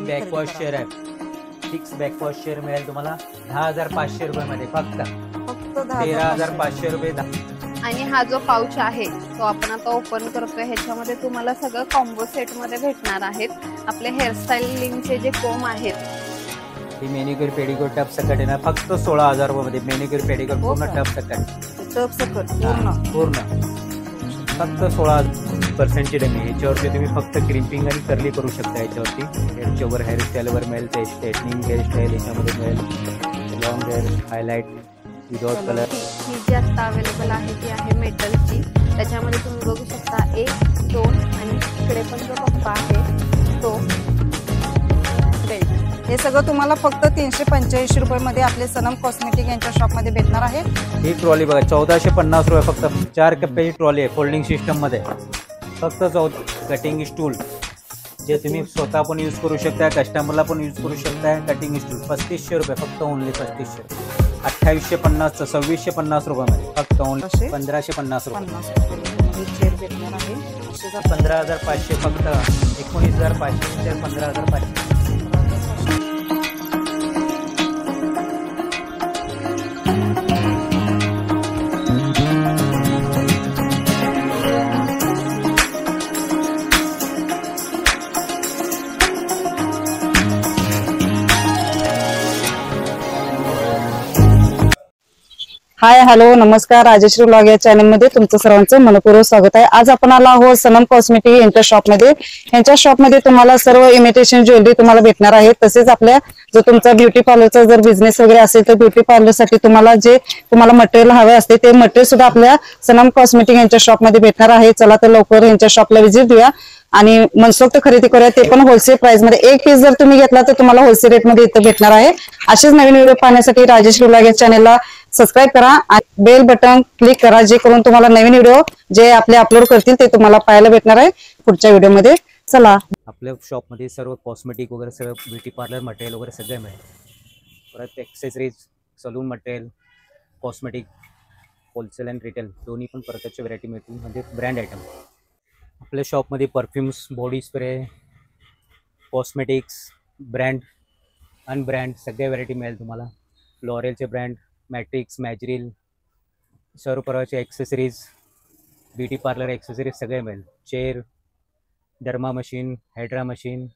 बॅकवॉश share आहे, fix बॅकवॉश share मिळेल तुम्हाला 10,500 रुपयामध्ये, फक्त 13,500 रुपये. आणि हा जो पाऊच आहे तो आपण आता ओपन करतोय. ह्याच्यामध्ये तुम्हाला सगळं कॉम्बो सेट मध्ये भेटणार आहेत. आपले हेअरस्टाईलिंगचे जे कोम आहेत, ही मेनिक्युअर पेडिक्युअर टप सकट आहे ना, फक्त 16,000 रुपयामध्ये मेनिक्युअर पेडिक्युअर पूर्ण टप सकट पूर्ण फक्त 16% डमी. याच्यावरती तुम्ही फक्त क्रिम्पिंग आणि कर्ली करू शकता. याच्यावरती हेअरच्यावर हेअरस्टाईलवर मिळेल, ते स्ट्रेटनिंग हेअरस्टाईल याच्यामध्ये मिळेल, long hair highlight without colour. ही जी आता अवेलेबल आहे ती आहे मेटलची. त्याच्यामध्ये तुम्ही बघू शकता 1, 2 आणि इकडे पण जो पप्पा आहे तो बेल्ट. हे सगळं तुम्हाला फक्त 385 रुपयामध्ये आपले सनम कॉस्मेटिक यांच्या शॉपमध्ये भेटणार आहे. ही ट्रॉली बघा 1450 रुपये, फक्त 4 कप्प्याची ट्रॉली आहे फोल्डिंग सिस्टम मध्ये. फक्त कटिंग स्टूल जे तुम्ही स्वतः पण यूज करू शकता, कस्टमरला पण यूज करू शकता. कटिंग स्टूल 3500 रुपये, फक्त ओनली 3500. 2850 2650 रुपयामध्ये, फक्त ओनली 1550 रुपये. चेअर भेटणार आहे 15,500, फक्त 19,500 15,500. हाय हॅलो नमस्कार, राजेश्री ब्लॉग या चॅनल मध्ये तुमचं सर्वांचं मनपूर्वक स्वागत आहे. आज आपण आलो आहोत सनम कॉस्मेटिक यांच्या शॉपमध्ये. यांच्या शॉपमध्ये तुम्हाला सर्व इमिटेशन ज्वेलरी तुम्हाला भेटणार आहे. तसेच आपल्या जो तुमचा ब्युटी पार्लरचा जर बिझनेस वगैरे असेल तर ब्युटी पार्लरसाठी तुम्हाला जे तुम्हाला मटेरियल हवे असते ते मटेरियल सुद्धा आपल्या सनम कॉस्मेटिक यांच्या शॉपमध्ये भेटणार आहे. चला तर लवकर यांच्या शॉपला व्हिजिट देऊया आणि मनसोक्त खरेदी करूया, ते पण होलसेल प्राइस मध्ये. एक पीस जर तुम्ही घेतला तर तुम्हाला होलसेल रेट मध्ये इथं भेटणार आहे. असेच नवीन व्हिडिओ पाहण्यासाठी राजेश्री ब्लॉग या चॅनलला सबस्क्राईब करा आणि बेल बटन क्लिक करा, जे करून तुम्हाला नवीन व्हिडिओ जे आपले अपलोड करतील ते तुम्हाला पाहायला भेटणार आहे पुढच्या व्हिडिओमध्ये. चला, आपल्या शॉपमध्ये सर्व कॉस्मेटिक वगैरे सगळं ब्युटी पार्लर मटेरियल वगैरे सगळं मिळेल. परत accessories, salon material, cosmetic wholesale and retail दोन्ही पण प्रकारच्या व्हरायटी मिळतील, म्हणजे ब्रँड आयटम. आपल्या शॉपमध्ये perfumes, body spray, cosmetics, brand unbrand सगळ्या व्हरायटी मिळेल तुम्हाला. लॉरेलचे ब्रँड, मॅट्रिक्स, मॅजरिल, सर्व प्रकारचे ॲक्सेसरीज, ब्युटी पार्लर ॲक्सेसरीज सगळे मिळेल. Chair, derma machine, hydra machine.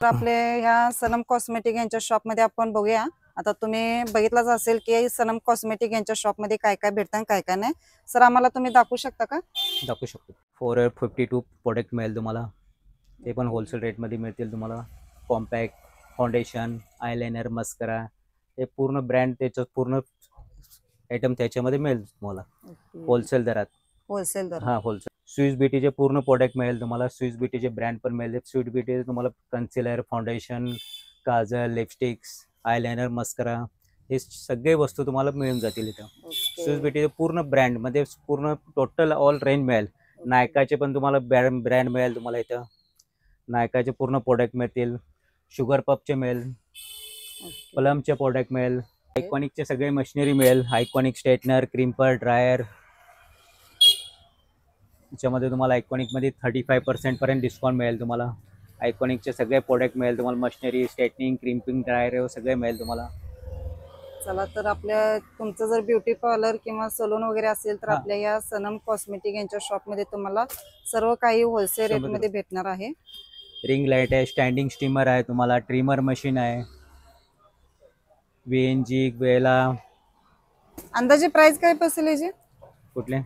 आपले ह्या सनम कॉस्मेटिक यांच्या शॉपमध्ये आपण बघूया. आता तुम्ही बघितलंच असेल की सनम कॉस्मेटिक यांच्या शॉपमध्ये काय काय भेटतं काय काय नाही. सर आम्हाला तुम्ही दाखवू शकता का? दाखवू शकतो. 452 प्रोडक्ट मिळेल तुम्हाला, ते पण होलसेल रेटमध्ये मिळतील तुम्हाला. कॉम्पॅक्ट, फाउंडेशन, आयलायनर, मस्करा, हे पूर्ण ब्रँड त्याचं पूर्ण आयटम त्याच्यामध्ये मिळेल तुम्हाला होलसेल दरात. होलसेल दर? हां, होलसेल. स्विस ब्युटीचे पूर्ण प्रोडक्ट मिळेल तुम्हाला. स्विस ब्युटीचे ब्रँड पण मिळेल. स्विस ब्युटीचे तुम्हाला concealer, foundation, Kajal, lipsticks, eyeliner, mascara हे सगळे वस्तू तुम्हाला मिळून जातील इथं. स्विस ब्युटीचे पूर्ण ब्रँडमध्ये पूर्ण टोटल ऑल रेंज मिळेल. नायकाचे पण तुम्हाला ब्रँड मिळेल तुम्हाला इथं. नायकाचे पूर्ण प्रोडक्ट मिळतील. शुगर पपचे मिळेल, प्लमचे प्रोडक्ट मिळेल. आयकॉनिकचे सगळे मशिनरी मिळेल. Iconic straightener, crimper, dryer. त्याच्यामध्ये तुम्हाला आयकॉनिकमध्ये 35% पर्यंत डिस्काउंट मिळेल तुम्हाला. आयकॉनिकचे सगळे प्रोडक्ट मिळेल तुम्हाला. मशिनरी, स्ट्रेटनिंग, क्रिम्पिंग, ड्रायर सगळे मिळेल तुम्हाला. चला तर आपल्या तुमचं जर ब्युटी पार्लर किंवा सलून वगैरे असेल तर आपल्या या सनम कॉस्मेटिक यांच्या शॉपमध्ये तुम्हाला सर्व काही होलसेल रेटमध्ये भेटणार आहे. रिंग लाईट आहे, स्टँडिंग स्टीमर आहे तुम्हाला, ट्रिमर मशीन आहे, VNG, वेला. अंदाजे प्राइस काय बसेल याची? कुठले?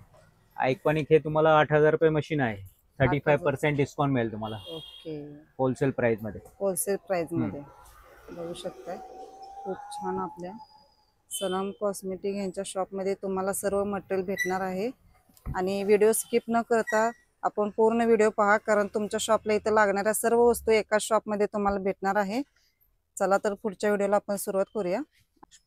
आयकॉनिक हे तुम्हाला 8,000 रुपये मशीन आहे. 35% डिस्काउंट मिळेल तुम्हाला. ओके, होलसेल प्राइस मध्ये. होलसेल प्राइस मध्ये बघू शकताय. खूप छान आपल्या सनम कॉस्मेटिक यांच्या शॉपमध्ये तुम्हाला सर्व मटेरियल भेटणार आहे. आणि व्हिडिओ स्किप न करता आपण पूर्ण व्हिडिओ पहा, कारण तुमच्या शॉपला इथं लागणाऱ्या सर्व वस्तू एकाच शॉपमध्ये तुम्हाला भेटणार आहे. चला तर पुढच्या व्हिडिओला आपण सुरुवात करूया.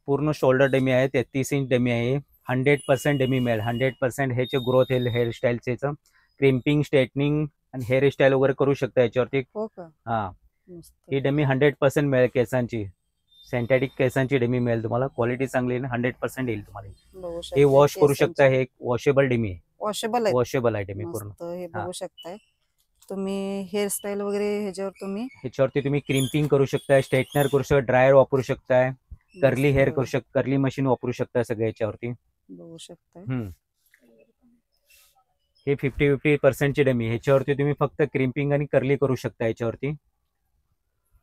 पूर्ण शोल्डर डेमी आहे, 33 इंच डेमी आहे. 100% डेमी मिळेल. 100% ह्याचे ग्रोथ आहे हेअरस्टाईलचे. क्रिम्पिंग, स्ट्रेटनिंग आणि हेअरस्टाईल वगैरे करू शकता याच्यावरती. हो का? हां, ही डेमी 100% मिळेल. केसांची सिंथेटिक केसांची डेमी मिळेल तुम्हाला. क्वालिटी चांगली आहे, 100% येईल तुम्हाला. हे वॉश करू शकता. हे वॉशेबल डेमी आहे. वॉशेबल आहे. वॉशेबल आहे डेमी पूर्ण. हे बघू शकताय. तुम्ही हेअरस्टाईल वगैरे ह्याच्यावर तुम्ही ह्याच्यावरती तुम्ही क्रिम्पिंग करू शकताय, स्ट्रेटनर करू शकता, ड्रायर वापरू शकताय, कर्ली हेअर मस्त करू शकता, कर्ली मशीन वापरू शकताय सगळ्या ह्याच्यावरती. बघू शकताय. हे 50-50% डमी. ह्याच्यावरती तुम्ही फक्त क्रिम्पिंग आणि कर्ली करू शकता ह्याच्यावरती.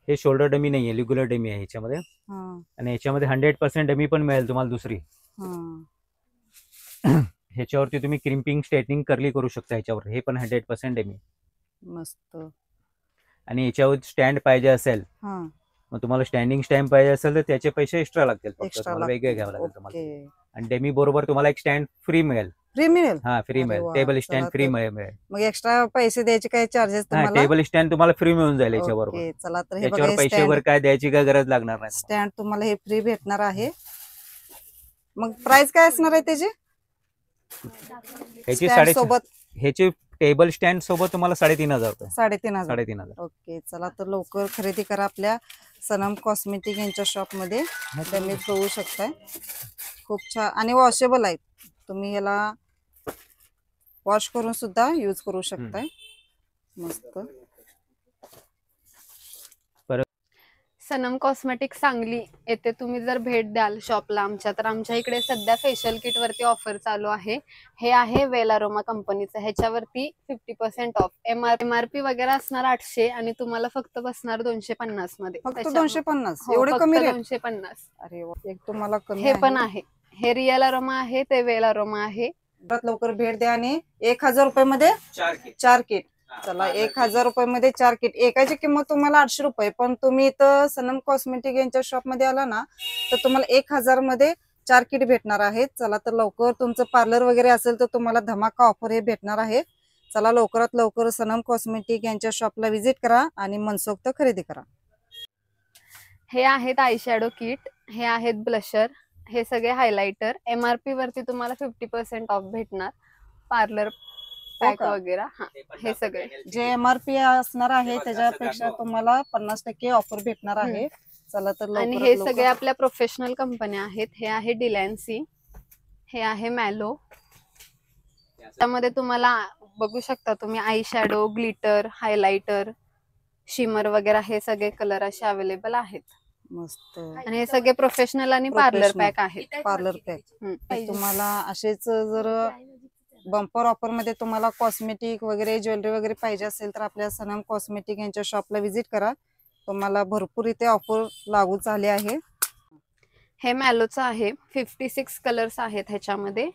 हे शोल्डर डमी नाही आहे, रेग्युलर डमी आहे ह्याच्यामध्ये. हा आणि ह्याच्यामध्ये 100% डमी पण मिळेल तुम्हाला दुसरी. हा ह्याच्यावरती तुम्ही क्रिम्पिंग, स्ट्रेटनिंग, कर्ली करू शकता ह्याच्यावर. हे पण 100% डमी. मस्त. आणि याच्यावर स्टँड पाहिजे असेल, हा मग तुम्हाला स्टँडिंग स्टँड पाहिजे असेल तर त्याचे पैसे एक्स्ट्रा लागतील. फक्त एक्स्ट्रा तुम्हाला वेगळे घ्यावं लागेल तुम्हाला. ओके. आणि डेमी बरोबर तुम्हाला एक स्टँड फ्री मिळेल. फ्री मिळेल. हा फ्री अरे मिळेल. वा, टेबल चला स्टँड फ्री तर. मिळेल. मग एक्स्ट्रा पैसे द्यायचे काय चार्जेस हा तुम्हाला? टेबल स्टँड तुम्हाला फ्री मिळून जाईल याच्या बरोबर. ओके, चला तर हे त्याच्यावर बघा, पैसे वगैरे काय द्यायची काय गरज लागणार नाही. स्टँड तुम्हाला हे फ्री भेटणार आहे. मग प्राइस काय असणार आहे त्याची? ह्याची स्टँड सोबत ह्याची टेबल स्टँड सोबत तुम्हाला 3,500 रुपये. 3,500. 3,500. ओके, चला तर लवकर खरेदी करा आपल्या सनम कॉस्मेटिक यांच्या शॉप मध्ये. तुम्ही बघू शकताय, खूप छान आणि वॉशेबल आहेत. तुम्ही याला वॉश करून सुद्धा यूज करू शकताय. मस्त. सनम कॉस्मेटिक सांगली येथे तुम्ही जर भेट द्याल शॉपला आमच्या, तर आमच्या इकडे सध्या फेशियल किट वरती ऑफर चालू आहे. हे आहे वेल अरोमा कंपनीचं. ह्याच्यावरती 50% ऑफ. एमआरपी वगैरे असणार 800 आणि तुम्हाला फक्त बसणार 250 मध्ये. फक्त 250 हो, एवढे फक्त कमी रेट? 250. अरे वा, एक तुम्हाला कमी हे पण आहे. हे रिअल अरोमा आहे, ते वेल अरोमा आहे. लवकर भेट द्या. आणि 1,000 रुपये मध्ये 4 किट. चला, 1,000 रुपये मध्ये 4 किट. एकाची किंमत तुम्हाला 800 रुपये, पण तुम्ही इथं सनम कॉस्मेटिक यांच्या शॉप मध्ये आला ना तर तुम्हाला 1,000 मध्ये 4 किट भेटणार आहेत. चला तर लवकर, तुमचं पार्लर वगैरे असेल तर तुम्हाला धमाका ऑफर हे भेटणार आहे. चला लवकरात लवकर सनम कॉस्मेटिक यांच्या शॉपला व्हिजिट करा आणि मनसोक्त खरेदी करा. हे आहेत आय शॅडो किट, हे आहेत ब्लशर, हे सगळे हायलायटर. एमआरपी वरती तुम्हाला 50% ऑफ भेटणार. पार्लर पॅक का? वगैरे. हा, हे सगळे जे एमआरपी असणार आहे त्याच्यापेक्षा तुम्हाला 50% ऑफर भेटणार आहे. चला तर आणि लवकर हे सगळे आपल्या प्रोफेशनल कंपन्या आहेत. हे आहे डिलॅन्सी, हे आहे मॅलो. त्यामध्ये तुम्हाला बघू शकता तुम्ही eye shadow, glitter, highlighter, shimmer वगैरे हे सगळे कलर असे अवेलेबल आहेत. मस्त. आणि हे सगळे प्रोफेशनल आणि पार्लर पॅक आहेत. Parlour pack. तुम्हाला असेच जर बंपर ऑफर मध्ये तुम्हाला कॉस्मेटिक वगैरे, ज्वेलरी वगैरे पाहिजे असेल तर आपल्या सनम कॉस्मेटिक यांच्या शॉपला व्हिजिट करा. तुम्हाला भरपूर इथे ऑफर लागू झाले आहे. हे मॅलोचं आहे. 56 कलर्स आहेत ह्याच्यामध्ये.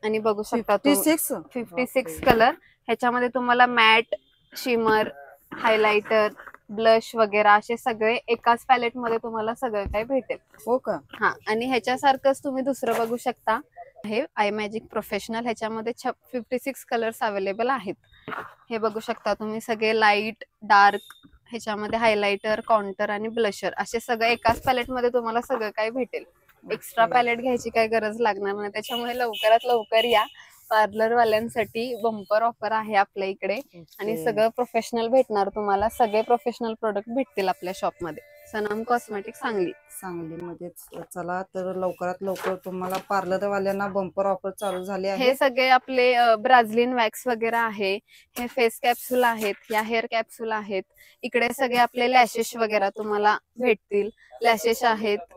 आणि बघू शकता 56 कलर. ह्याच्यामध्ये तुम्हाला मॅट, शिमर, हायलायटर, ब्लश वगैरे असे सगळे एकाच पॅलेट मध्ये तुम्हाला सगळं काही भेटेल. हो का? हा, आणि ह्याच्यासारखंच तुम्ही दुसरं बघू शकता. हे आय मॅजिक प्रोफेशनल. ह्याच्यामध्ये 56 कलर्स अवेलेबल आहेत. हे बघू शकता तुम्ही, सगळे लाईट, डार्क, ह्याच्यामध्ये हायलायटर, काउंटर आणि ब्लशर असे सगळे एकाच पॅलेट मध्ये तुम्हाला सगळं काही भेटेल. एक्स्ट्रा पॅलेट घ्यायची काही गरज लागणार नाही. त्याच्यामुळे लवकरात लवकर या. पार्लर वाल्यांसाठी बंपर ऑफर आहे आपल्या इकडे. आणि सगळं प्रोफेशनल भेटणार तुम्हाला. सगळे प्रोफेशनल प्रोडक्ट भेटतील आपल्या शॉप मध्ये. सनम कॉस्मेटिक सांगली. सांगलीमध्येच. चला तर लवकरात लवकर तुम्हाला पार्लर वाल्यांना बंपर ऑफर चालू झाली आहे. हे सगळे आपले ब्राझिलियन वॅक्स वगैरे आहे. हे फेस कॅप्सूल आहेत, या हेअर कॅप्सूल आहेत. इकडे सगळे आपले लॅशेस वगैरे तुम्हाला भेटतील. लॅशेस आहेत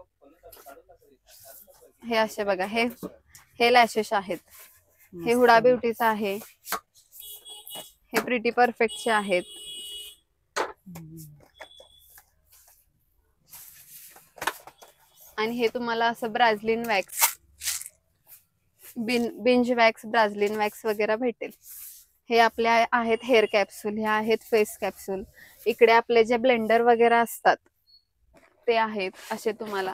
हे असे बघा. हे लॅशेस आहेत. हे हुडा ब्युटीचं आहे. हे प्रिटी परफेक्टचे आहेत. आणि हे तुम्हाला असं Brazilian wax, binge wax, Brazilian wax वगैरे भेटेल. हे आपले आहेत हेअर कॅप्सूल, हे आहेत फेस कॅप्सूल. इकडे आपले जे ब्लेंडर वगैरे असतात ते आहेत असे तुम्हाला.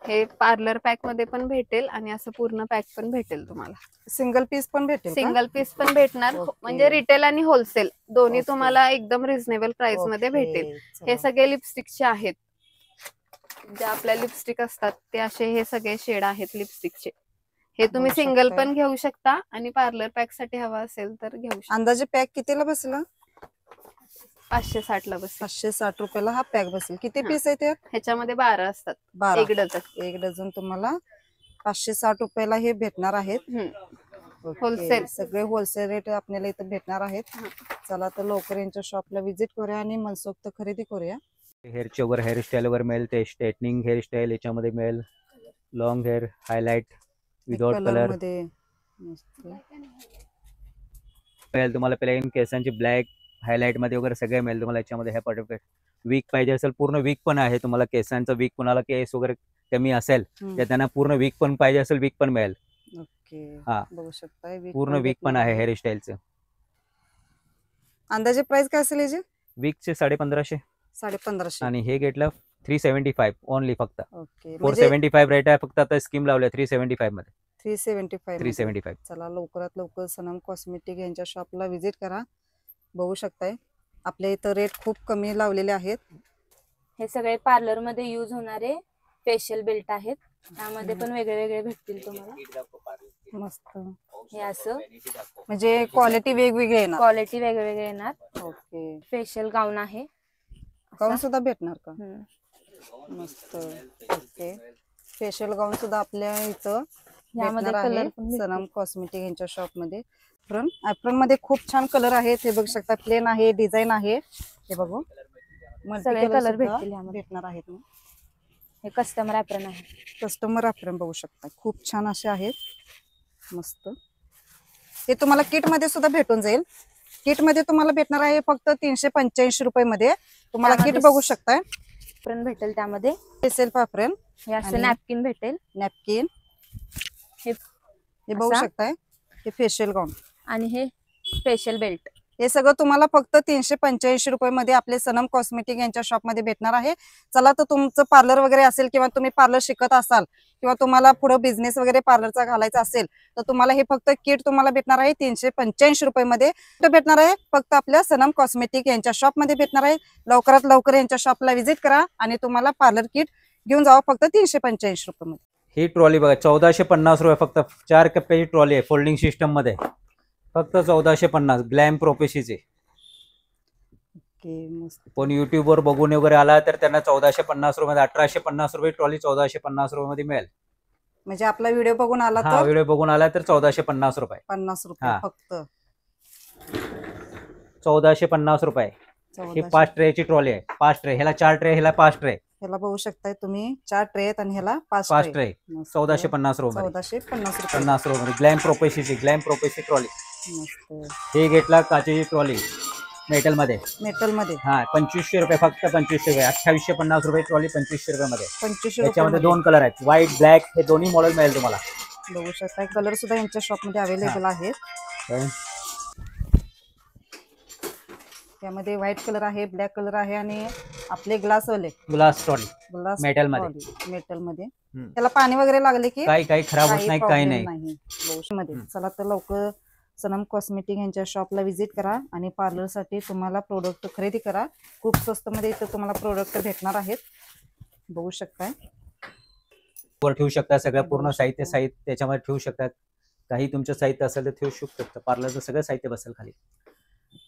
हे पार्लर पॅक मध्ये पण भेटेल आणि असं पूर्ण पॅक पण भेटेल तुम्हाला. सिंगल पीस पण भेटेल? सिंगल पीस पण भेटणार. म्हणजे रिटेल आणि होलसेल दोन्ही तुम्हाला एकदम रिझनेबल प्राइस मध्ये भेटेल. हे सगळे लिपस्टिकचे आहेत. जे आपल्या लिपस्टिक असतात ते असे हे सगळे शेड आहेत लिपस्टिकचे. हे तुम्ही सिंगल पण घेऊ शकता आणि पार्लर पॅक साठी हवा असेल तर घेऊ शकता. अंदाजे पॅक कितीला बसला? 560 ला बसेल. 560 रुपयाला हा पॅक बसेल. किती पीस आहे ते? ह्याच्यामध्ये 12 असतात. 12. एक डझन. एक डझन तुम्हाला 560 रुपयाला हे भेटणार आहेत. होलसेल. सगळे होलसेल रेट आपल्याला इथं भेटणार आहेत. चला तर लवकर यांच्या शॉपला व्हिजिट करूया आणि मनसोक्त खरेदी करूया. हेअरचे वगैरे हेअरस्टाईल वगैरे मिळेल, ते स्ट्रेटनिंग हेअरस्टाईल याच्यामध्ये मिळेल, long hair highlight without colour मध्ये मस्त मिळेल तुम्हाला. प्लेन केसांची ब्लॅक हायलाइट मध्ये वगैरे सगळे मिळेल तुम्हाला याच्यामध्ये. ह्या पर्टिक्युलर वीक पाहिजे असेल, पूर्ण वीक पण आहे तुम्हाला. केसांचं वीक, कुणाला केस वगैरे कमी असेल तर त्यांना पूर्ण वीक पण पाहिजे असेल, वीक पण मिळेल. ओके. हा. बघू शकताय पूर्ण वीक पण आहे हेअरस्टाईलचं. अंदाजे प्राइस काय असेल याची? वीकचे 1550 1550. आणि हे घेतलं 375 ओनली फक्त. ओके. 475 रेट आहे फक्त, आता स्कीम लावल्या 375 मध्ये. 375. 375. चला लवकरात लवकर सनम कॉस्मेटिक यांच्या शॉपला व्हिजिट करा. बघू शकताय आपल्या इथं रेट खूप कमी लावलेले आहेत. हे सगळे पार्लर मध्ये यूज होणारे फेशियल बेल्ट आहेत. त्यामध्ये पण वेगळे वेगळे भेटतील तुम्हाला. मस्त. हे असं म्हणजे क्वालिटी वेगवेगळी आहे ना? क्वालिटी वेगवेगळे येणार. ओके. फेशियल गाऊन आहे. गाऊन सुद्धा भेटणार का? मस्त. ओके. फेशियल गाऊन सुद्धा आपल्या इथं यामध्ये भेटणार कलर आहे पण भेटतील. सनम कॉस्मेटिक यांच्या शॉप मध्ये. ऍप्रन मध्ये खूप छान कलर आहेत. हे बघू शकता, प्लेन आहे, डिझाईन आहे. हे बघू सगळे कलर भेटतील यामध्ये. भेटणार आहेत ना. हे कस्टमर ऍप्रन आहे. कस्टमर ऍप्रन बघू शकता, खूप छान असे आहेत. मस्त. हे तुम्हाला किट मध्ये सुद्धा भेटून जाईल. किट मध्ये तुम्हाला भेटणार आहे फक्त 385 रुपये मध्ये. तुम्हाला किट त्यामध्ये बघू शकताय. ऍप्रन भेटेल त्यामध्ये. सेल्फ ऍप्रन, हे असं आणि नॅपकिन भेटेल. नॅपकिन, हे हे बघू असा. शकताय. हे फेशियल गाऊन आणि हे फेशियल बेल्ट. हे सगळं तुम्हाला फक्त 385 रुपये मध्ये आपले सनम कॉस्मेटिक यांच्या शॉप मध्ये भेटणार आहे. चला तर तुमचं पार्लर वगैरे असेल किंवा तुम्ही पार्लर शिकत असाल किंवा तुम्हाला पुढे बिझनेस वगैरे पार्लरचा घालायचा असेल तर तुम्हाला हे फक्त किट तुम्हाला भेटणार आहे 385 रुपये मध्ये. भेटणार आहे फक्त आपल्या सनम कॉस्मेटिक यांच्या शॉप मध्ये भेटणार आहे. लवकरात लवकर यांच्या शॉपला व्हिजिट करा आणि तुम्हाला पार्लर किट घेऊन जावा फक्त 385 रुपये मध्ये. ही ट्रॉली बघा 1450 रुपये फक्त. 4 कप्प्याची ट्रॉली आहे फोल्डिंग सिस्टम मध्ये, फक्त 1450. ग्लॅम प्रोपेशीचे. ओके. मस्त. पण युट्यूब वर बघून वगैरे आला तर त्यांना 1450 रुपये, 1850 रुपये ट्रॉली 1450 रुपये मध्ये मिळेल. म्हणजे आपला व्हिडिओ बघून आला हा, तर व्हिडिओ बघून आला तर 1450 रुपये. 50 रुपये हा. फक्त. 1450 रुपये. ही 5 ट्रेची ट्रॉली आहे. 5 ट्रे, ह्याला 4 ट्रे, ह्याला 5 ट्रे. ह्याला बघू शकताय तुम्ही 4 ट्रे आहेत आणि ह्याला 5 5 ट्रे 1450 रुपये. 1450 रुपये. 50 रुपये. ग्लॅम प्रोपेशीची, ग्लॅम प्रोपेशी ट्रॉली. मस्त. हे घेतला काचेची ट्रॉली मेटल मध्ये. मेटल मध्ये हा 2500 रुपये फक्त. 2500 रुपये. 2850 रुपये ट्रॉली 2500 रुपये मध्ये. 2500 याच्यामध्ये रुपये. 2 कलर आहेत, व्हाईट ब्लॅक. हे दोन्ही मॉडेल मिळेल तुम्हाला. बघू शकताय कलर सुद्धा यांच्या शॉप मध्ये अवेलेबल आहेत. त्यामध्ये व्हाईट कलर आहे, ब्लॅक कलर आहे आणि आपले ग्लास वाले ग्लास ट्रॉली ग्लास मेटल मध्ये. मेटल मध्ये. त्याला पाणी वगैरे लागले की काही खराब होत नाही, काही problem नाही. मध्ये. चला तर लवकर सनम कॉस्मेटिक यांच्या शॉपला व्हिजिट करा आणि पार्लर साठी तुम्हाला प्रोडक्ट खरेदी करा. खूप स्वस्त मध्ये इथं तुम्हाला प्रोडक्ट भेटणार आहेत. बघू शकताय. वर ठेवू शकता सगळं पूर्ण साहित्य त्याच्यामध्ये ठेवू शकतात. काही तुमचं साहित्य असेल तर ठेवू शकता. पार्लरचं सगळं साहित्य बसेल खाली.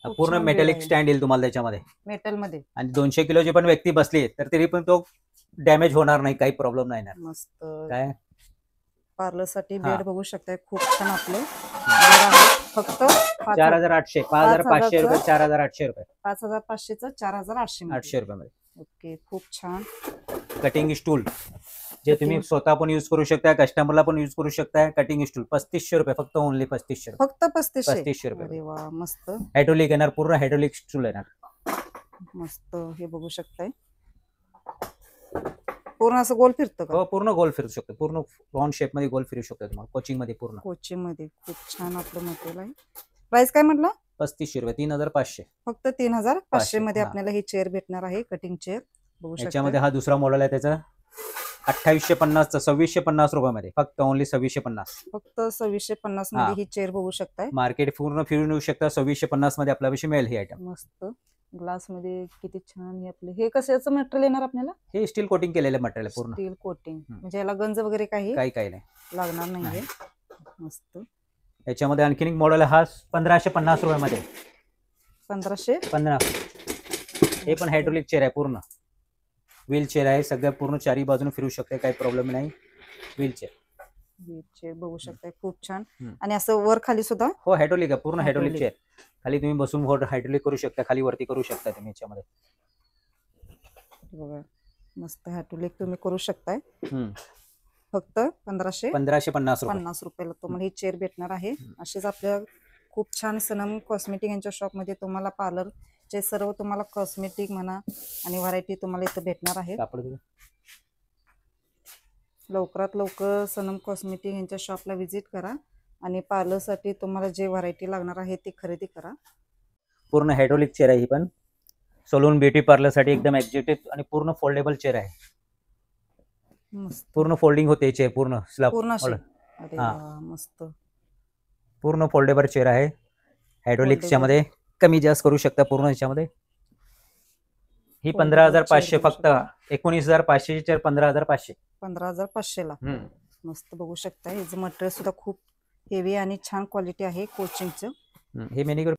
खूप पूर्ण छान मेटॅलिक आहे. स्टँड येईल तुम्हाला त्याच्यामध्ये. मेटल मध्ये. आणि 200 किलोची पण व्यक्ती बसली तर तरी पण तो डॅमेज होणार नाही, काही प्रॉब्लेम नाही येणार. मस्त. काय पार्लर साठी हा. बेड बघू शकताय. खूप छान आपले बेड आहे. फक्त 4800, 5500 रुपये, 4800 रुपये. 5500 चं 4800 800 रुपये मध्ये. ओके. खूप छान. कटिंग स्टूल जे तुम्ही स्वतः पण यूज करू शकता, कस्टमरला पण यूज करू शकता. कटिंग स्टूल 3500 रुपये फक्त. ओनली 3500 रुपये. फक्त 3500. 3500 रुपये. अरे वा मस्त. हायड्रोलिक येणार, पूर्ण हायड्रोलिक स्टूल येणार. मस्त. हे बघू शकताय पूर्ण असं गोल फिरतं का? हो, पूर्ण गोल फिरू शकतो. पूर्ण राऊंड शेप मध्ये गोल फिरू शकतो तुम्हाला. कोचिंग मध्ये पूर्ण. कोचिंग मध्ये खूप छान आपलं मटेरियल आहे. प्राइस काय म्हटलं? 3500 रुपये. 3500. फक्त 3500 मध्ये हा. आपल्याला ही चेअर भेटणार आहे. कटिंग चेअर बघू शकता. याच्यामध्ये हा दुसरा मॉडेल आहे त्याचा 2850 चा 2650 रुपये मध्ये. फक्त ओनली 2650. फक्त 2650 मध्ये ही चेअर बघू शकताय. मार्केट पूर्ण फिरून येऊ शकता. 2650 मध्ये आपल्यापाशी मिळेल ही आयटम. मस्त. ग्लास मध्ये किती छान. हे आपले हे कशाचं मटेरियल येणार आपल्याला? हे स्टील कोटिंग केलेलं मटेरियल आहे पूर्ण. Steel coating. म्हणजे याला गंज वगैरे काही काही नाही लागणार नाहीये. मस्त. याच्यामध्ये आणखीन एक मॉडेल हा 1550 रुपये मध्ये. 1515. हे पण हायड्रोलिक चेअर आहे पूर्ण. व्हील चेअर आहे. सगळ्या पूर्ण चारी बाजूने फिरू शकते, काही प्रॉब्लेम नाही. व्हील चेअर ही चेअर बघू शकताय खूप छान. हम्म. आणि असं वर खाली सुद्धा हो हायड्रोलिक आहे, पूर्ण हायड्रोलिक Hydraulic. चेअर. खाली तुम्ही बसून हायड्रोलिक करू शकता, खाली वरती करू शकता तुम्ही याच्यामध्ये. बघा मस्त हायड्रोलिक तुम्ही करू शकताय. हम्म. फक्त 1550 1550 रुपयाला तुम्हाला ही चेअर भेटणार आहे. असेच आपल्या खूप छान सनम कॉस्मेटिक यांच्या शॉपमध्ये तुम्हाला पार्लरचे सर्व तुम्हाला कॉस्मेटिक म्हणा आणि व्हरायटी तुम्हाला इथं भेटणार आहे. कापड बघा. लवकरात लवकर सनम कॉस्मेटिक यांच्या शॉपला व्हिजिट करा आणि पार्लरसाठी तुम्हाला जे व्हरायटी लागणार आहे ते खरेदी करा. पूर्ण हायड्रोलिक चेअर आहे ही पण. सलून ब्युटी पार्लर साठी एकदम एक्झिक्युटिव्ह आणि पूर्ण फोल्डेबल चेअर आहे. मस्त पूर्ण फोल्डिंग होते चेअर, पूर्ण स्लॅब पूर्ण अशी. Hold. अरे हा. वा, मस्त. पूर्ण फोल्डेबल चेअर आहे. हायड्रोलिकच्या Foldable. मध्ये कमी जास्त करू शकता पूर्ण याच्यामध्ये. ही Foldable 15,500 chair बघू फक्त. 19,500 ची चेअर 15,500. 15,500 ला मस्त बघू शकता. हे मटेरियल सुद्धा खूप हेवी आणि छान क्वालिटी आहे. कोचिंगचं हे मेनिक्युअर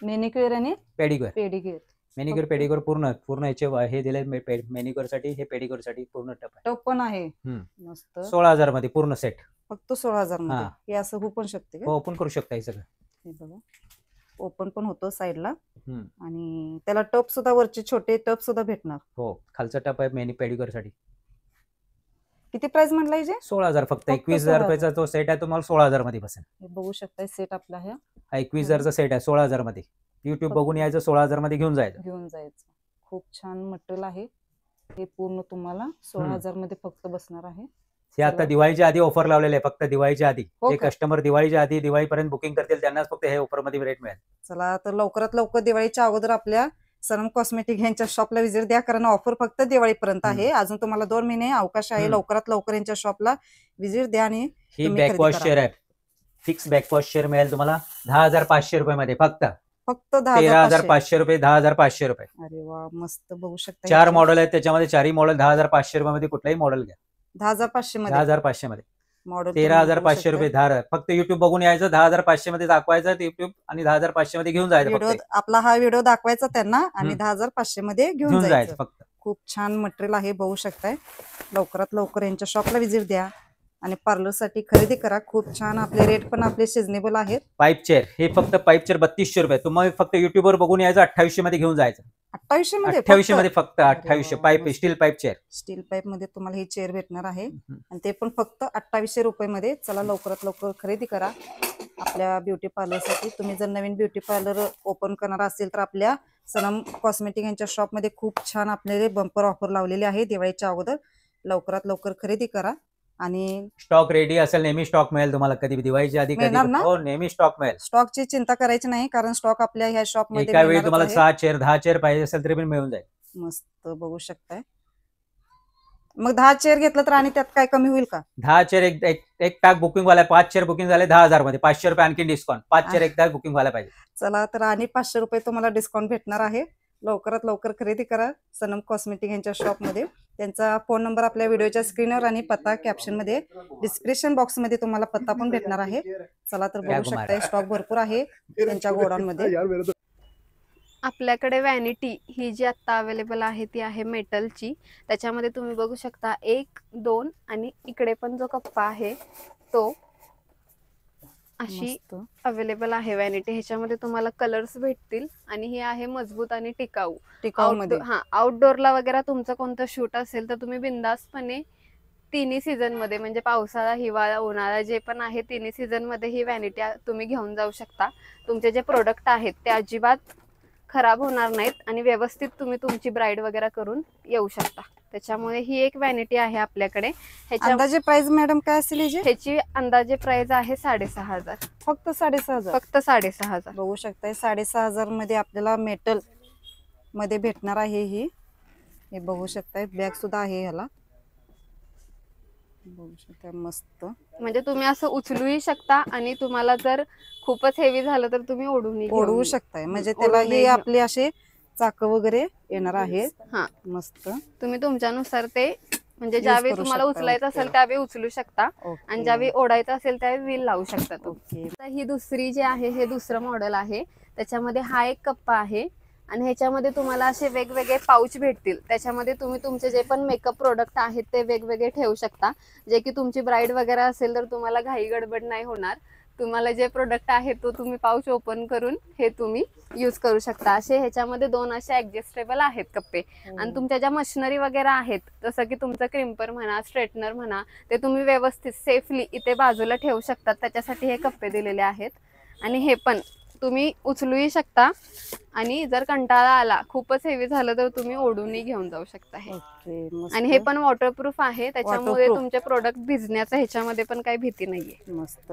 मेनिक्युअर आणि पेडिक्युअर. पेडिक्युअर मेनिक्युअर फक्त. पेडिक्युअर पूर्ण याचे हे दिले मेनिक्युअर साठी, हे पेडिक्युअर साठी पूर्ण टप आहे. टप पण आहे. हम्म. मस्त 16,000 मध्ये पूर्ण सेट. फक्त 16,000 मध्ये. हा. हे असं होऊ पण शकते का? हो ओपन करू शकता हे सगळं. हे बघा ओपन पण होतो साईडला. हम्म. आणि त्याला टप सुद्धा वरचे छोटे टप सुद्धा भेटणार. हो खालचा टप आहे पेडिक्युअर साठी. किती प्राइस म्हटलं जे? 16,000 फक्त. फक्त 21,000 16,000. रुपयाचा तो सेट आहे, तुम्हाला 16,000 मध्ये बसेल. हे बघू शकताय सेट आपला हे हा 21,000चा सेट आहे 16,000 मध्ये. युट्यूब फक्त. बघून यायचं 16,000 मध्ये घेऊन जायचं. घेऊन जायचं. खूप छान मटेरियल आहे. हे पूर्ण तुम्हाला 16,000 मध्ये फक्त बसणार आहे. हे आता चला. दिवाळीच्या आधी ऑफर लावलेले आहे, फक्त दिवाळीच्या आधी. हो जे का? कस्टमर दिवाळीच्या आधी दिवाळीपर्यंत बुकिंग करतील त्यांनाच फक्त हे ऑफर मध्ये रेट मिळेल. चला तर लवकरात लवकर दिवाळीच्या अगोदर आपल्या सनम कॉस्मेटिक यांच्या शॉपला व्हिजिट द्या, कारण ऑफर फक्त दिवाळीपर्यंत आहे. अजून तुम्हाला 2 महिने अवकाश आहे. लवकरात लवकर यांच्या शॉपला व्हिजिट द्या आणि ही तुम्ही खरेदी बॅकवॉश करा. शेअर आहे. फिक्स बॅकवॉश शेअर मिळेल तुम्हाला 10,500 रुपये मध्ये फक्त. फक्त 10,500. 13,500 रुपये, 10,500 रुपये. अरे वा मस्त बघू शकता. 4 मॉडेल आहेत त्याच्यामध्ये, 4ही मॉडेल 10,500 रुपये मध्ये कुठलाही मॉडेल घ्या. 10,500 मध्ये 10,500 मध्ये. मॉडेल 13,500 रुपये धार. फक्त युट्यूब बघून यायचं, 10,500 मध्ये दाखवायचं युट्यूब आणि 10,500 मध्ये घेऊन जायचं व्हिडिओ फक्त. आपला हा व्हिडिओ दाखवायचा त्यांना आणि हम्म. 10,500 मध्ये घेऊन घेऊन जायचं. जायचं फक्त. खूप छान मटेरियल आहे बघू शकताय. लवकरात लवकर यांच्या शॉपला व्हिजिट द्या आणि पार्लर साठी खरेदी करा. खूप छान आपले रेट पण आपले सिजनेबल आहेत. पाईप चेअर हे फक्त पाईप चेअर 3200 रुपये. तुम्हाला फक्त युट्यूब वर बघून यायचं, 2800 मध्ये घेऊन जायचं. 2800 मध्ये 2800 मध्ये फक्त. अरे 2800 वा, पाईप मस्त. Steel pipe chair. Steel pipe मध्ये तुम्हाला ही चेअर भेटणार आहे आणि ते पण फक्त 2800 रुपये मध्ये. चला लवकरात लवकर खरेदी करा आपल्या ब्युटी पार्लर साठी. तुम्ही जर नवीन ब्युटी पार्लर ओपन करणार असेल तर आपल्या सनम कॉस्मेटिक यांच्या शॉप मध्ये खूप छान आपल्याला बंपर ऑफर लावलेली आहे दिवाळीच्या अगोदर. लवकरात लवकर खरेदी करा आणि स्टॉक रेडी असेल, नेहमी स्टॉक मिळेल तुम्हाला. कधी दिवाळीच्या आधी कधी मिळणार ना? हो नेहमी स्टॉक मिळेल. स्टॉकची चिंता करायची नाही, कारण स्टॉक आपल्या ह्या शॉप मध्ये एका वेळी मिळणारच तुम्हाला आहे. 6 चेअर 10 चेअर पाहिजे असेल तरी पण मिळून जाईल. मस्त बघू शकताय. मग 10 चेअर घेतलं तर आणि त्यात काय कमी होईल का? 10 चेअर एक टाक बुकिंग वाला, 5 चेअर बुकिंग झाले 10,000 मध्ये. 500 रुपये आणखी डिस्काउंट. 5 चेअर एक टाक बुकिंग व्हायला पाहिजे. चला तर आणि 500 रुपये तुम्हाला डिस्काउंट भेटणार आहे. लवकरात लवकर खरेदी करा सनम कॉस्मेटिक यांच्या शॉप मध्ये. त्यांचा फोन नंबर आपल्या व्हिडिओच्या स्क्रीनवर आणि पत्ता कॅप्शन मध्ये, डिस्क्रिप्शन बॉक्स मध्ये तुम्हाला पत्ता पण भेटणार आहे. चला तर बघू शकताय स्टॉक भरपूर आहे त्यांच्या गोडाऊन मध्ये. आपल्याकडे व्हॅनिटी ही जी आता अवेलेबल आहे ती आहे मेटलची. त्याच्यामध्ये तुम्ही बघू शकता 1, 2 आणि इकडे पण जो कप्पा आहे तो अशी मस्त. अवेलेबल आहे व्हॅनिटी. ह्याच्यामध्ये तुम्हाला कलर्स भेटतील आणि ही आहे मजबूत आणि टिकाऊ. टिकाऊ मध्ये. आउटडोअरला वगैरे तुमचं कोणतं शूट असेल तर तुम्ही बिंदासपणे तिन्ही सीझन मध्ये, म्हणजे पावसाळा, हिवाळा, उन्हाळा जे पण आहे तिन्ही सीझन मध्ये ही व्हॅनिटी तुम्ही घेऊन जाऊ शकता. तुमचे जे प्रोडक्ट आहेत ते अजिबात खराब होणार नाहीत आणि व्यवस्थित तुम्ही तुमची ब्राईड वगैरे करून येऊ शकता. त्याच्यामुळे ही एक व्हॅनिटी आहे आपल्याकडे. अंदाजे प्राइस मॅडम काय असेल हिची? ह्याची अंदाजे प्राइस आहे 6,500. फक्त 6,500. फक्त 6,500. बघू शकताय 6,500 मध्ये आपल्याला मेटल मध्ये भेटणार आहे ही. हे बघू शकताय. बॅग सुद्धा आहे ह्याला. बघू शकताय मस्त. म्हणजे तुम्ही असं उचलूही शकता आणि तुम्हाला जर खूपच हेवी झालं तर तुम्ही ओढवू शकताय. म्हणजे त्याला हे आपले असे चाक वगैरे येणार आहेत. हा मस्त. तुम्ही तुमच्यानुसार ते, म्हणजे Use ज्यावेळी करू तुम्हाला शकता. उचलायचं ओके. असेल त्यावेळी उचलू शकता ओके. आणि ज्यावेळी ओढायचं असेल त्यावेळी व्हील लावू शकता तुम्ही. ओके. तर ही दुसरी जी आहे हे दुसरं मॉडेल आहे. त्याच्यामध्ये हा एक कप्पा आहे आणि ह्याच्यामध्ये तुम्हाला असे वेगवेगळे पाऊच भेटतील. त्याच्यामध्ये तुम्ही तुमचे जे पण मेकअप प्रोडक्ट आहेत ते वेगवेगळे ठेवू शकता. जे की तुमची ब्राईड वगैरे असेल तर तुम्हाला घाई गडबड नाही होणार. तुम्हाला जे प्रोडक्ट आहे तो तुम्ही पाऊच ओपन करून हे तुम्ही यूज करू शकता. असे ह्याच्यामध्ये 2 असे ऍडजस्टेबल आहेत कप्पे. आणि तुमच्या ज्या मशिनरी वगैरे आहेत जसं की तुमचं क्रिम्पर म्हणा, स्ट्रेटनर म्हणा, ते तुम्ही व्यवस्थित सेफली इथे बाजूला ठेवू शकतात. त्याच्यासाठी हे कप्पे दिलेले आहेत. आणि हे पण तुम्ही उचलूही शकता आणि जर कंटाळा आला, खूपच हेवी झालं तर तुम्ही ओढूनही घेऊन जाऊ शकता हे. ओके, मस्त. आणि हे पण वॉटरप्रूफ आहे, त्याच्यामुळे Waterproof. तुमचे प्रोडक्ट भिजण्याचा ह्याच्यामध्ये पण काही भीती नाहीये. मस्त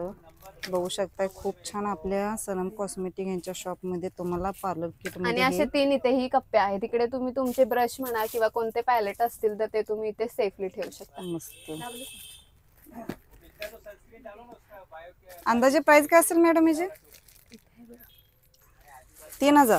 बघू शकताय, खूप छान आपल्या सनम कॉस्मेटिक यांच्या शॉप मध्ये तुम्हाला पार्लर किट आणि मध्ये असे 3 इथेही कप्पे आहेत. तिकडे तुम्ही तुमचे ब्रश म्हणा किंवा कोणते पॅलेट असतील तर ते तुम्ही इथे सेफली ठेवू शकता. मस्त. अंदाजे प्राइस काय असेल मॅडम याची? 3000.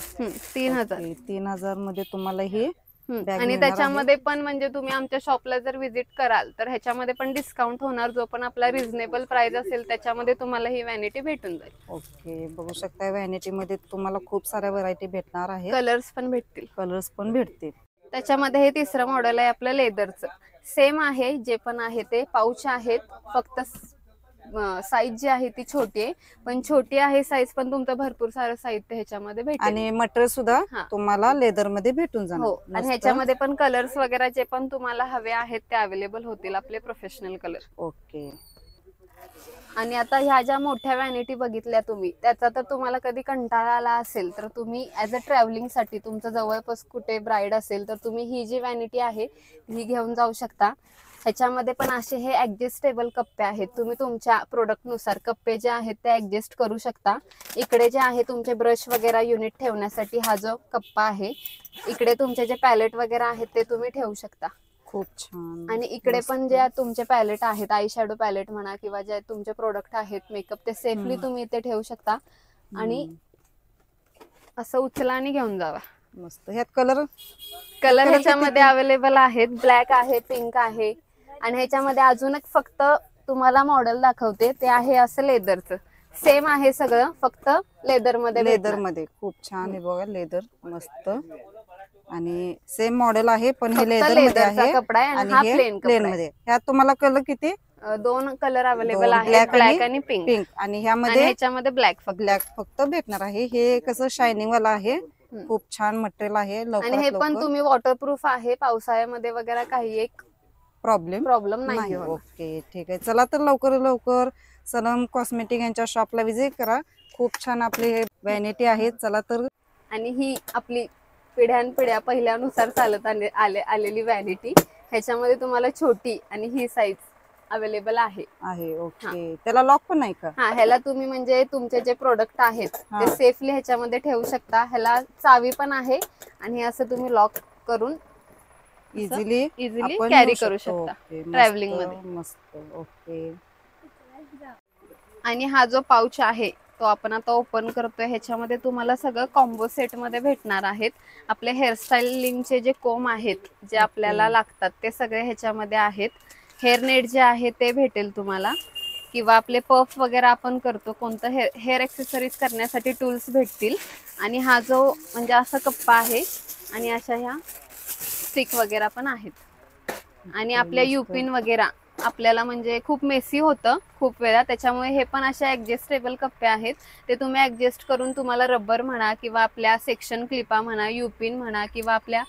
3000. 3000 मध्ये तुम्हाला हे bag आणि मिळणार त्याच्यामध्ये पण म्हणजे तुम्ही आमच्या शॉपला जर व्हिजिट कराल तर ह्याच्यामध्ये पण डिस्काउंट होणार. जो पण आपला रिझनेबल प्राइस असेल त्याच्यामध्ये तुम्हाला ही व्हॅनिटी भेटून जाईल. ओके, बघू शकता व्हॅनिटी मध्ये तुम्हाला खूप साऱ्या व्हरायटी भेटणार आहे. कलर्स पण भेटतील. कलर्स पण भेटतील. त्याच्यामध्ये हे तिसरं मॉडेल आहे आपलं लेदरचं. सेम आहे, जे पण आहे ते पाऊच आहेत. फक्त साईज जी आहे ती छोटी आहे, पण छोटी आहे साईज, पण तुमचं भरपूर सारं साहित्य ह्याच्यामध्ये भेटेल. आणि मटेरियल सुद्धा हा. तुम्हाला लेदर मध्ये भेटून जाणार. हो, आणि मस्त. ह्याच्यामध्ये पण कलर्स वगैरे जे पण तुम्हाला हवे आहेत ते अवेलेबल होतील, आपले प्रोफेशनल कलर. ओके. आणि आता ह्या ज्या मोठ्या व्हॅनिटी बघितल्या तुम्ही, त्याचा तर तुम्हाला कधी कंटाळा आला असेल तर तुम्ही ऍज अ ट्रॅव्हलिंग साठी तुमचं जवळपास कुठे ब्राईड असेल तर तुम्ही ही जी व्हॅनिटी आहे ही घेऊन जाऊ शकता. ह्याच्यामध्ये पण असे हे ऍडजस्टेबल कप्पे आहेत. तुम्ही तुमच्या प्रोडक्ट नुसार कप्पे जे आहेत ते ऍडजस्ट करू शकता. इकडे जे आहे तुमचे ब्रश वगैरे युनिट ठेवण्यासाठी हा जो कप्पा आहे. इकडे तुमचे जे पॅलेट वगैरे आहेत ते तुम्ही ठेवू शकता. खूप छान. आणि इकडे मस्त. पण जे तुमचे पॅलेट आहेत, आय शॅडो पॅलेट म्हणा किंवा जे तुमचे प्रोडक्ट आहेत मेकअप, ते सेफली तुम्ही इथे ठेवू शकता. आणि असं उचला आणि घेऊन जावा. मस्त. ह्यात कलर कलर ह्याच्यामध्ये अवेलेबल आहेत. ब्लॅक आहे, पिंक आहे, आणि ह्याच्यामध्ये अजून एक फक्त तुम्हाला मॉडेल दाखवते, ते आहे असं लेदरचं. सेम आहे सगळं, फक्त लेदर मध्ये लेदर भेटणार. मध्ये खूप छान आहे बघा. लेदर मस्त. आणि सेम मॉडेल आहे, पण हे फक्त लेदर मध्ये लेदरचा आहे कपडा आहे आणि आणि हा हे प्लेन प्लेन कपडा मध्ये. ह्यात तुम्हाला कलर किती? 2 कलर अवेलेबल दोन, आहेत, black ब्लॅक आणि पिंक. पिंक. आणि आणि ह्यामध्ये ह्याच्यामध्ये ब्लॅक फक्त. ब्लॅक फक्त भेटणार आहे. हे कसं शायनिंग वाला आहे. खूप छान मटेरियल आहे. आणि हे लवकरात पण लवकर तुम्ही वॉटरप्रूफ आहे. पावसाळ्यामध्ये वगैरे काही एक प्रॉब्लेम नाही नाही. होणार. ओके, ठीक आहे. चला तर लवकर सनम कॉस्मेटिक यांच्या शॉपला व्हिजिट करा. खूप छान आपले व्हॅनिटी आहेत. चला तर. आणि ही आपली पिढ्यानपिढ्या पहिल्यानुसार चालत आलेली व्हॅनिटी. ह्याच्यामध्ये तुम्हाला छोटी आणि ही साईज अवेलेबल आहे. ओके, त्याला लॉक पण नाही का? हा, ह्याला तुम्ही म्हणजे तुमचे जे प्रोडक्ट आहेत हा. ते सेफली ह्याच्यामध्ये ठेवू शकता. ह्याला चावी पण आहे आणि हे असं तुम्ही लॉक करून इझिली इझिली कॅरी करू शकता ट्रॅव्हलिंग मध्ये. मस्त. ओके. आणि हा जो पाऊच आहे तो आपण आता ओपन करतोय. ह्याच्यामध्ये तुम्हाला सगळं कॉम्बो सेट मध्ये भेटणार आहेत. आपले हेअरस्टाईलिंगचे जे कोम आहेत जे आपल्याला लागतात ते सगळे ह्याच्यामध्ये आहेत. हेअर नेट जे आहे ते भेटेल तुम्हाला, किंवा आपले पफ वगैरे आपण करतो, कोणतं हेअर एक्सेसरीज करण्यासाठी टूल्स भेटतील. आणि हा जो म्हणजे असा कप्पा आहे आणि अशा ह्या स्टिक वगैरे पण आहेत. आणि आपल्या युपिन वगैरे आपल्याला म्हणजे खूप मेसी होतं खूप वेळा, त्याच्यामुळे हे पण असे ऍडजस्टेबल कप्पे आहेत. ते तुम्ही ऍडजस्ट करून तुम्हाला रबर म्हणा किंवा आपल्या सेक्शन क्लिपा म्हणा, युपिन म्हणा किंवा आपल्या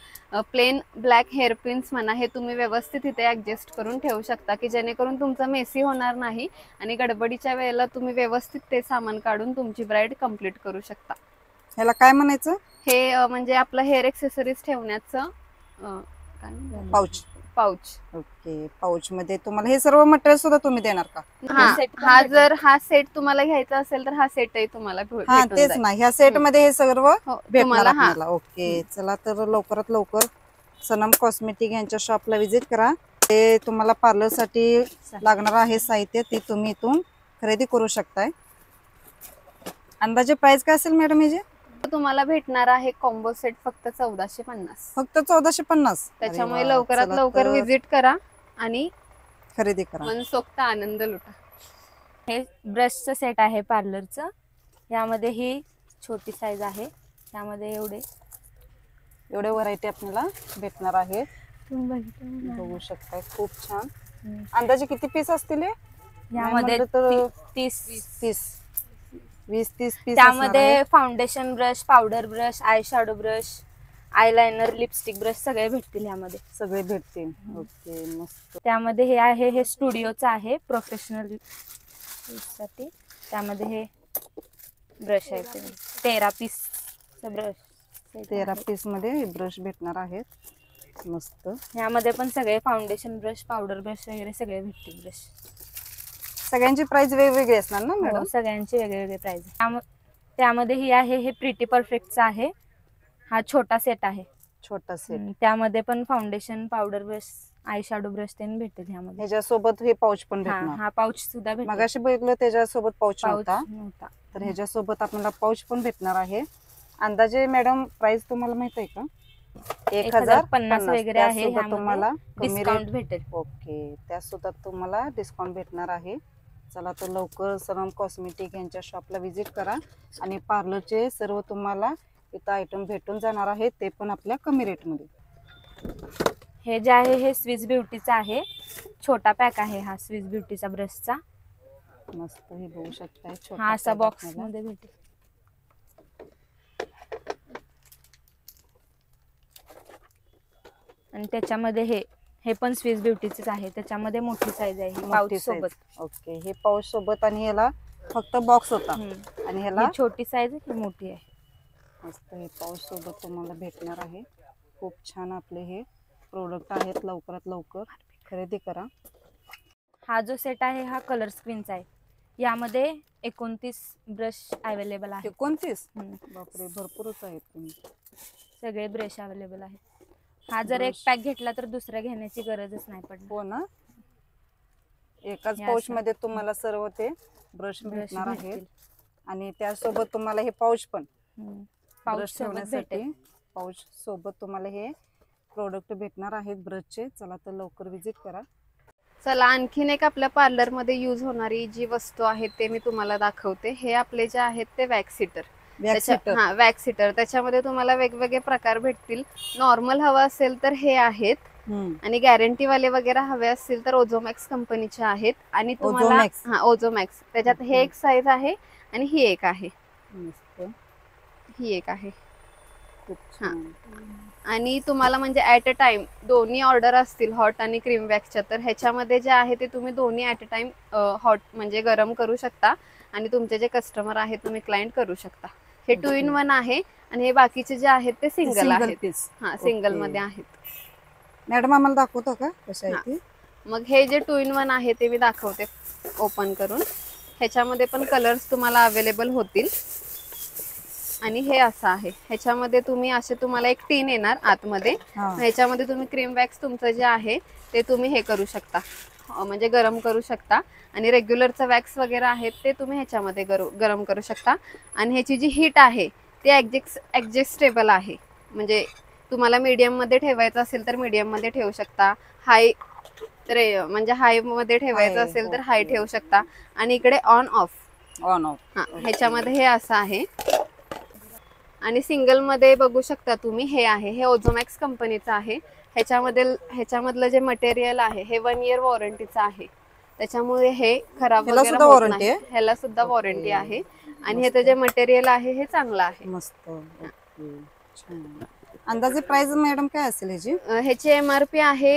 प्लेन ब्लॅक हेअर पिन्स म्हणा, हे तुम्ही व्यवस्थित इथे ऍडजस्ट करून ठेवू शकता की जेणेकरून तुमचं मेसी होणार नाही आणि गडबडीच्या वेळेला तुम्ही व्यवस्थित ते सामान काढून तुमची ब्राईड कम्प्लीट करू शकता. ह्याला काय म्हणायचं? हे म्हणजे आपलं हेअर एक्सेसरीज ठेवण्याचं पाऊच. ओके, पाऊच मध्ये तुम्हाला हे सर्व मटेरियल सुद्धा तुम्ही देणार का? हा जर हा सेट तुम्हाला घ्यायचा असेल तर हा सेटही तुम्हाला हा, तेच ना, ह्या सेट मध्ये हे सर्व भेटणार तुम्हाला. आपल्याला. ओके, चला तर लवकरात लवकर सनम कॉस्मेटिक यांच्या शॉपला व्हिजिट करा. ते तुम्हाला पार्लर साठी लागणार आहे साहित्य, ते तुम्ही इथून खरेदी करू शकताय. अंदाजे प्राइस काय असेल मॅडम याचे? तुम्हाला भेटणार आहे कॉम्बो सेट फक्त 1450. फक्त 1450. त्याच्यामुळे लवकरात लवकर व्हिजिट करा आणि खरेदी करा. मनसोक्त आनंद लुटा. हे ब्रशचं सेट आहे पार्लरचं. यामध्ये ही छोटी साईज आहे. त्यामध्ये एवढे एवढे व्हरायटी आपल्याला भेटणार आहेत. तुम्ही बघितलं ना? बघू शकताय खूप छान. हम्म. अंदाजे किती पीस असतील हे? यामध्ये म्हटलं तर 30 20-30 पीस त्यामध्ये foundation brush, powder brush, eye shadow brush, eyeliner, lipstick brush सगळे भेटतील यामध्ये. सगळे भेटतील. ओके मस्त. त्यामध्ये हे आहे, हे स्टुडिओचं आहे प्रोफेशनल साठी. त्यामध्ये हे ब्रश आहे, 13 पीस ब्रश. 13 पीस मध्ये ब्रश भेटणार आहेत. मस्त. यामध्ये पण सगळे फाउंडेशन ब्रश, पावडर ब्रश वगैरे सगळे भेटतील ब्रश. सगळ्यांची प्राइस वेगवेगळी असणार ना मॅडम? हो, सगळ्यांचे वेगवेगळे प्राइस. त्यामध्ये ही आहे, हे प्रिटी परफेक्टचा आहे. हा छोटा सेट आहे. छोटा सेट. त्यामध्ये पण foundation, powder brush, eye shadow brush ते भेटतील ह्यामध्ये. ह्याच्यासोबत हे पाऊच पण हा भेटणार. हा पाऊच सुद्धा भेटेल. मगाशी बघितलं त्याच्यासोबत पाऊच पाऊच नव्हता, नव्हता. तर ह्याच्यासोबत आपल्याला पाऊच पण भेटणार आहे. अंदाजे मॅडम प्राइस तुम्हाला माहित आहे का? 1050 वगैरे आहे. त्यासोबत ह्यामध्ये तुम्हाला कमी डिस्काउंट रेट. भेटेल. ओके, त्यासुद्धा तुम्हाला डिस्काउंट भेटणार आहे. चला तर लवकर सनम कॉस्मेटिक यांच्या शॉपला व्हिजिट करा आणि पार्लरचे सर्व तुम्हाला इथं आयटम भेटून जाणार आहेत, ते पण आपल्या कमी रेटमध्ये. हे जे आहे हे स्विस ब्युटीचा आहे. छोटा पॅक आहे हा स्विस ब्युटीचा ब्रशचा. मस्त. हे बघू शकताय छोटा हा असा pack बॉक्स आपल्याला. मध्ये भेटेल. आणि त्याच्यामध्ये हे पण स्विस ब्युटीचेच आहे. त्याच्यामध्ये मोठी साईज आहे, मोठी पाऊच size. सोबत. ओके, हे पाऊच सोबत आणि याला फक्त बॉक्स होता आणि ह्याला ही छोटी साईज ही मोठी आहे. मस्त. हे पाऊच सोबत तुम्हाला भेटणार आहे. खूप छान आपले हे प्रोडक्ट आहेत. लवकरात लवकर खरेदी करा. हा जो सेट आहे हा कलर स्क्रीनचा आहे. यामध्ये 29 ब्रश अवेलेबल आहे. 29? हम्म. बापरे, भरपूरच आहेत तुम्ही. सगळे ब्रश अवेलेबल आहेत. हा जर एक पॅक घेतला तर दुसरा घेण्याची गरजच नाही पडणार. हो ना, एकाच हे पाऊच असं. मध्ये तुम्हाला सर्व ते ब्रश ब्रश भेटणार आहेत भेटतील. आणि त्यासोबत तुम्हाला हे पाऊच पण पाऊच ब्रश सोबत ठेवण्यासाठी भेटेल. पाऊच सोबत तुम्हाला हे प्रोडक्ट भेटणार आहेत ब्रशचे. चला तर लवकर विजिट करा. चला आणखीन एक आपल्या पार्लरमध्ये यूज होणारी जी वस्तू आहे ते मी तुम्हाला दाखवते. हे आपले जे आहेत ते वॅक्स हिटर. हा वॅक्स हिटर. त्याच्यामध्ये तुम्हाला वेगवेगळे प्रकार भेटतील. नॉर्मल हवा असेल तर हे आहेत आणि गॅरंटी वाले वगैरे हवे असतील तर ओझोमॅक्स कंपनीचे आहेत. आणि तुम्हाला ओझोमॅक्स. हा ओझोमॅक्स. त्याच्यात हे एक साईज आहे आणि ही एक आहे. मस्त. ही एक आहे. खूप छान. आणि तुम्हाला म्हणजे ऍट अ टाइम दोन्ही ऑर्डर असतील हॉट आणि क्रीम वॅक्सच्या, तर ह्याच्यामध्ये जे आहे ते तुम्ही दोन्ही ऍट अ टाइम हॉट म्हणजे गरम करू शकता आणि तुमचे जे कस्टमर आहेत तुम्ही क्लायंट करू शकता. हे 2 in 1 आहे आणि हे बाकीचे जे आहेत ते सिंगल आहेत. पीस. हा सिंगल ओके. मध्ये आहेत. मॅडम आम्हाला दाखवतो का कशा आहे हा. ती? मग हे जे 2 in 1 आहे ते मी दाखवते ओपन करून. ह्याच्यामध्ये पण कलर्स तुम्हाला अवेलेबल होतील. आणि हे असं आहे. ह्याच्यामध्ये तुम्ही असे तुम्हाला एक टीन येणार आतमध्ये. हा. ह्याच्यामध्ये तुम्ही क्रीम वॅक्स तुमचं जे आहे ते तुम्ही हे करू शकता, म्हणजे गरम करू शकता. आणि रेग्युलरचं वॅक्स वगैरे आहेत ते तुम्ही ह्याच्यामध्ये गरम करू शकता. आणि ह्याची जी हीट आहे ती ॲडजस्टेबल आहे. म्हणजे तुम्हाला मीडियम मध्ये ठेवायचं असेल तर मीडियम मध्ये ठेवू शकता. हाय म्हणजे हाय मध्ये ठेवायचं हाय, असेल तर ओके. हाय ठेवू शकता. आणि इकडे ऑन ऑफ. On off. हा ह्याच्यामध्ये हे असं आहे. आणि सिंगल मध्ये बघू शकता तुम्ही हे आहे. हे ओझोमॅक्स कंपनीचं आहे. ह्याच्यामधलं जे मटेरियल आहे हे 1 year वॉरंटीचं आहे. त्याच्यामुळे हे खराब ह्याला वगैरे सुद्धा होत वॉरंटी नाही. आहे? ह्याला सुद्धा ओके. वॉरंटी आहे. आणि मस्त. ह्याचं जे मटेरियल आहे हे चांगलं आहे. मस्त. ओके. छान. अंदाजे प्राइस मॅडम काय असेल ह्याची? ह्याची MRP आहे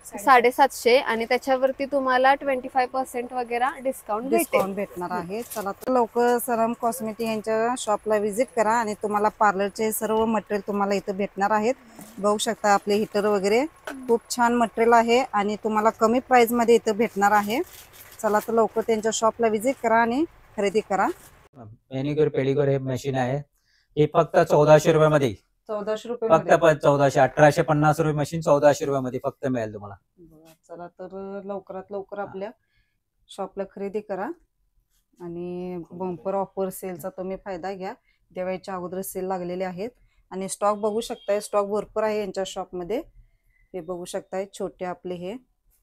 750 आणि त्याच्यावरती तुम्हाला 25% वगैरे डिस्काउंट भेटेल. डिस्काउंट भेटणार आहे. चला तर लवकर सनम कॉस्मेटिक यांच्या शॉपला व्हिजिट करा आणि तुम्हाला पार्लरचे सर्व मटेरियल तुम्हाला इथं भेटणार आहेत. बघू शकता आपले हीटर वगैरे खूप छान मटेरियल आहे आणि तुम्हाला कमी प्राइस मध्ये इथं भेटणार आहे. चला तर लवकर त्यांच्या शॉपला व्हिजिट करा आणि खरेदी करा. मॅनिक्युअर पेडिक्युअर हे मशीन आहे. हे फक्त 1400 रुपयामध्ये. 1400 फक्त रुपये. 1400. 1850 रुपये मशीन 1400 रुपयामध्ये फक्त मिळेल तुम्हाला. चला तर लवकरात लवकर आपल्या शॉपला खरेदी करा आणि बंपर ऑफर सेलचा तुम्ही फायदा घ्या. दिवाळीच्या अगोदर सेल लागलेले आहेत आणि स्टॉक बघू शकताय. स्टॉक भरपूर आहे यांच्या शॉपमध्ये. हे बघू शकताय छोटे आपले हे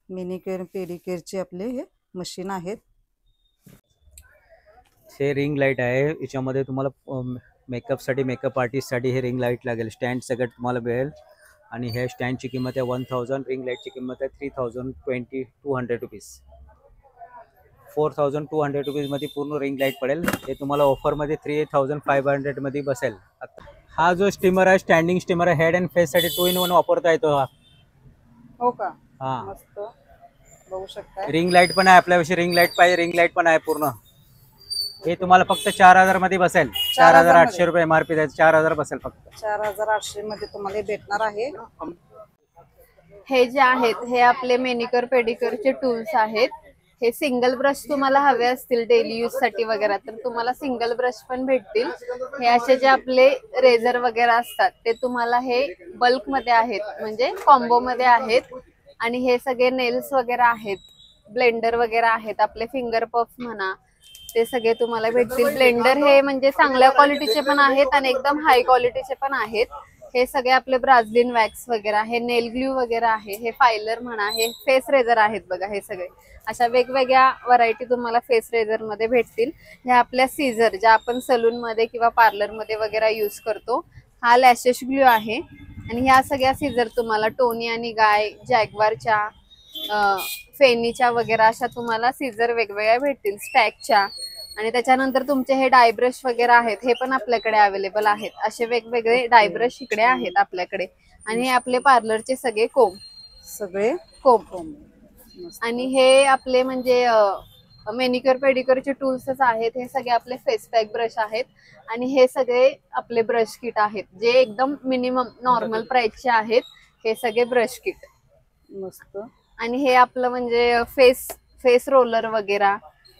मिनिक्युअर पेडिक्युअरचे आपले हे मशीन आहेत. हे रिंग लाईट आहे. याच्यामध्ये तुम्हाला मेकअपसाठी, मेकअप आर्टिस्टसाठी हे रिंग लाईट लागेल. स्टँड सगळं तुम्हाला मिळेल. आणि ह्या स्टँडची किंमत आहे 1000. रिंग लाईटची किंमत आहे 3200 रुपीज. 4200 रुपीजमध्ये पूर्ण रिंग लाईट पडेल. हे तुम्हाला ऑफरमध्ये 3500 बसेल. हा जो स्टीमर आहे, स्टँडिंग स्टीमर आहे, हेड अँड फेससाठी 2 in 1 वापरता येतो हा. हो का? हा, मस्त बघू शकता. रिंग लाईट पण आहे आपल्याविषयी. रिंग लाईट पाहिजे, रिंग लाईट पण आहे पूर्ण. हे तुम्हाला फक्त 4000 मध्ये बसेल. 4800 रुपये MRP द्यायचं, 4000 बसेल फक्त. 4800 मध्ये तुम्हाला हे भेटणार आहे. हे जे आहेत हे आपले मेनिक्युअर पेडिक्युअरचे टूल्स आहेत. हे सिंगल ब्रश तुम्हाला हवे असतील डेली यूज साठी वगैरे तर तुम्हाला सिंगल ब्रश पण भेटतील. हे असे जे आपले रेझर वगैरे असतात ते तुम्हाला हे बल्क मध्ये आहेत, म्हणजे कॉम्बो मध्ये आहेत. आणि हे सगळे नेल्स वगैरे आहेत, ब्लेंडर वगैरे आहेत, आपले फिंगर पफ्स म्हणा, ते सगळे तुम्हाला भेटतील. ब्लेंडर हे म्हणजे चांगल्या क्वालिटीचे पण आहेत आणि एकदम हाय क्वालिटीचे पण आहेत. हे सगळे आपले ब्राझिलियन वॅक्स वगैरे, हे नेल ग्लू वगैरे आहे, हे फायलर म्हणा, हे फेस रेझर आहेत बघा. हे सगळे अशा वेगवेगळ्या व्हरायटी तुम्हाला फेस रेझर मध्ये भेटतील. ह्या आपल्या सीझर ज्या आपण सलून मध्ये किंवा पार्लर मध्ये वगैरे यूज करतो. हा लॅशेस ग्लू आहे. आणि ह्या सगळ्या सीझर तुम्हाला टोनी आणि गाय, जॅगवारच्या, फेनीच्या वगैरे अशा तुम्हाला सीझर वेगवेगळ्या भेटतील, स्टॅकच्या. आणि त्याच्यानंतर तुमचे हे डायब्रश वगैरे आहेत, हे पण आपल्याकडे अवेलेबल आहेत. असे वेगवेगळे डायब्रश इकडे आहेत आपल्याकडे. आणि हे आपले पार्लरचे सगळे कोंब, सगळे कोंब. आणि हे आपले म्हणजे मेनिक्युअर पेडिक्युअरचे टूल्सच आहेत. हे सगळे आपले फेस पॅक ब्रश आहेत. आणि हे सगळे आपले ब्रश किट आहेत, जे एकदम मिनिमम नॉर्मल प्राइसचे आहेत. हे सगळे ब्रश किट मस्त. आणि हे आपलं म्हणजे फेस रोलर वगैरे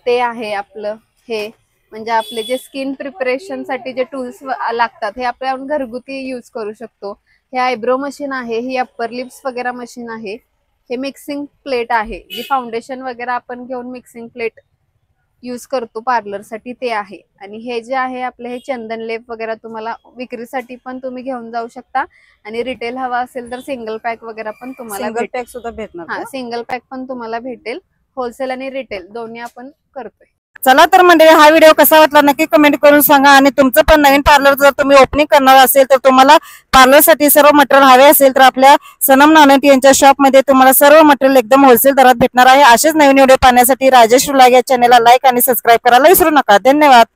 ते आहे आपलं. हे म्हणजे आपले जे स्किन प्रिपरेशन साठी जे टूल्स लागतात हे आपण घरगुती यूज करू शकतो. हे आयब्रो मशीन आहे, ही अप्पर लिप्स वगैरे मशीन आहे. हे मिक्सिंग प्लेट आहे, जी फाउंडेशन वगैरे आपण घेऊन मिक्सिंग प्लेट यूज करतो पार्लर साठी, ते आहे. आणि हे जे आहे आपले हे चंदन लेप वगैरे तुम्हाला विक्रीसाठी पण तुम्ही घेऊन जाऊ शकता. आणि रिटेल हवा असेल तर सिंगल पॅक वगैरे पण तुम्हाला सिंगल पॅक सुद्धा भेटणार. हा, सिंगल पॅक पण तुम्हाला भेटेल. होलसेल आणि रिटेल दोन्ही आपण करतोय. चला तर मंडळी, हा व्हिडिओ कसा वाटला नक्की कमेंट करून सांगा. आणि तुमचं पण नवीन पार्लर जर तुम्ही ओपनिंग करणार असेल तर तुम्हाला पार्लरसाठी सर्व मटेरियल हवे असेल तर आपल्या सनम नानवटी यांच्या शॉपमध्ये तुम्हाला सर्व मटेरियल एकदम होलसेल दरात भेटणार आहे. असेच नवीन व्हिडिओ पाहण्यासाठी राजेश व्लॉग या चॅनलला लाईक आणि सबस्क्राईब करायला विसरू नका. धन्यवाद.